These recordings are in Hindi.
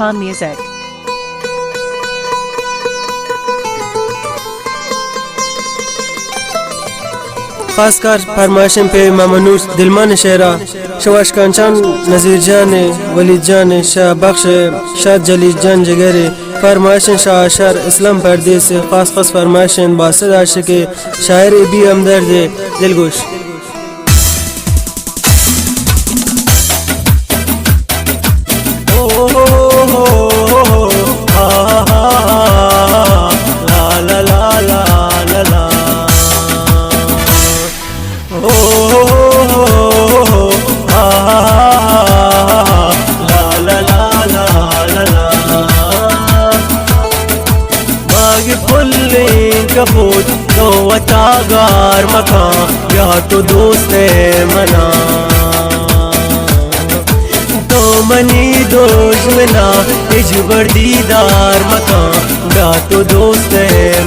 Calm Music. खासकर फरमाइशन पे मामनूस दिलमान शेरा शवाश कांचान नजीर जान वलीद जान शाह बख्श शाह जलील जान जगेरे फरमाइशन शाह अशर इस्लाम परदेस खास खास फरमाइशन बासद आशिक शायर भी हमदर्द दिलगोश कपूर तो वतागार मकान या तो दोस्त मना तो मनी दुश्मना इजबर दीदार मकान या तो दोस्त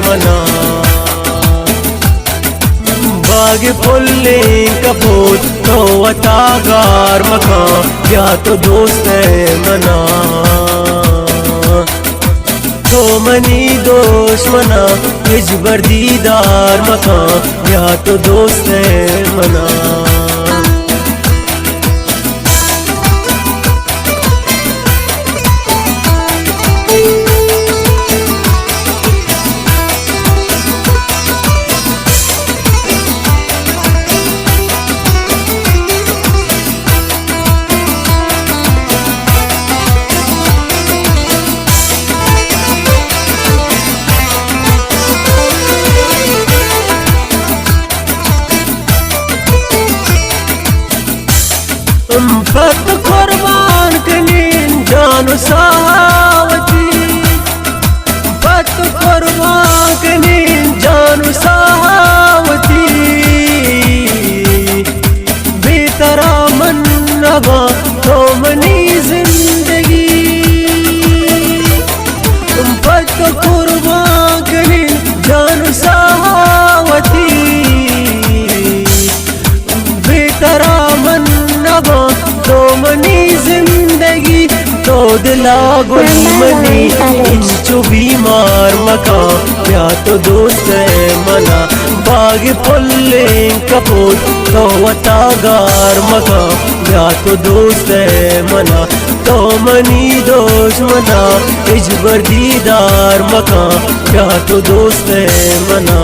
मना बाग फुल्ले कपूर तो वतागार मकान या तो दोस्त मना तो मनी दुश्मना इजबर दीदार मकान या तो दोस्त मना फत कुर्बान कनीन जानो सहावती फत कुर्बान कनीन जानो सहावती बेतरा मन नवा तो मनी जिंदगी फत कुर्बान कनीन जानो सहावती बेतरा मन नवा तो मनी जिंदगी तो दिला गुल मनी इंचो बीमार मकान या तो दोस्त मना बाग फुल्ले कपूर तो वतागार मकान या तो दोस्त मना तो मनी दुश्मना इजबर दीदार मकान या तो दोस्त मना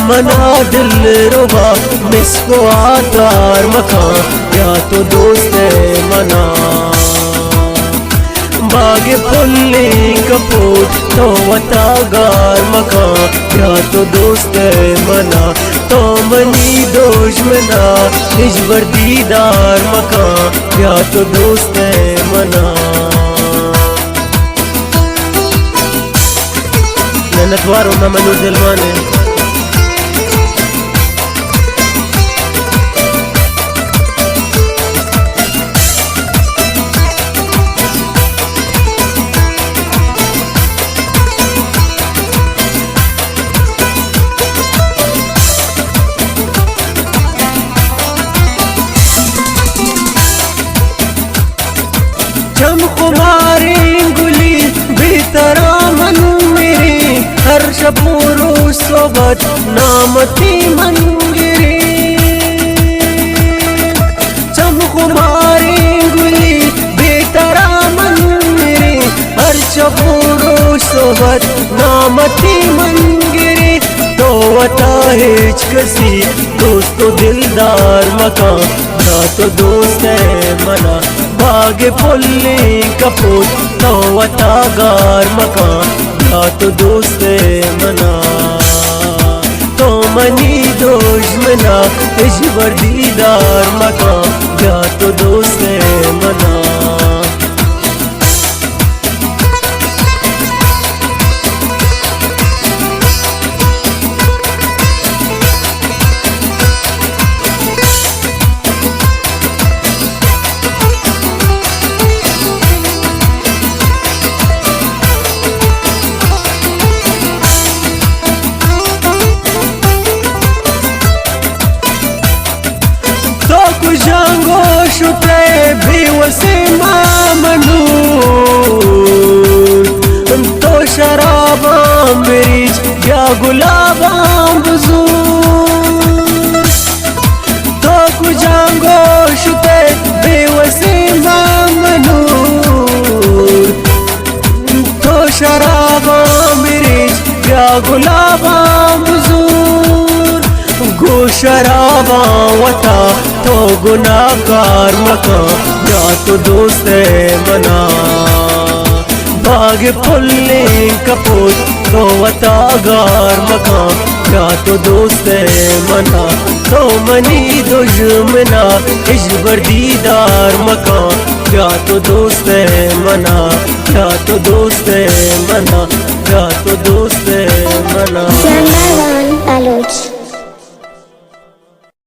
मना दिल रुबा मिसको आतार मकान या तो दोस्त मना बाग फुल्ले कपूर तो वतागार मकान या तो दोस्त मना तो मनी दुश्मना इजबर दीदार मकान या तो दोस्त मना ननतवारो ममनू दिलवाने खुमारी गुली बेतरा मन मेरे हर शबूरो सोबत नामती मंगिरी चम खुमारी गुली बेतरा मन मेरे हर शबूरो सोबत नामती मंगिरी तो वता हिच कसी दोस्तों दिलदार मकान या तो दोस्त है मना बागे पुल्ली कपूर तो वता गार मकान या तो दोस्त है मना तो मनी दुश्मना इस वर्दीदार मकान या तो दोस्त है मना jango shute bhi wase mamanur to sharaba mirich ya gulabam buzur to jango shute bhi wase mamanur to sharaba mirich ya gulabam buzur go sharaba wata तो गुनाहगार मकान या तो दोस्त है मना बाग फुल्ले कपूर तो वतागार मकान या तो दोस्त है मना तो मनी दुश्मना इस वर्दीदार मकान या तो दोस्त है मना या तो दोस्त है मना या तो दोस्त है मना।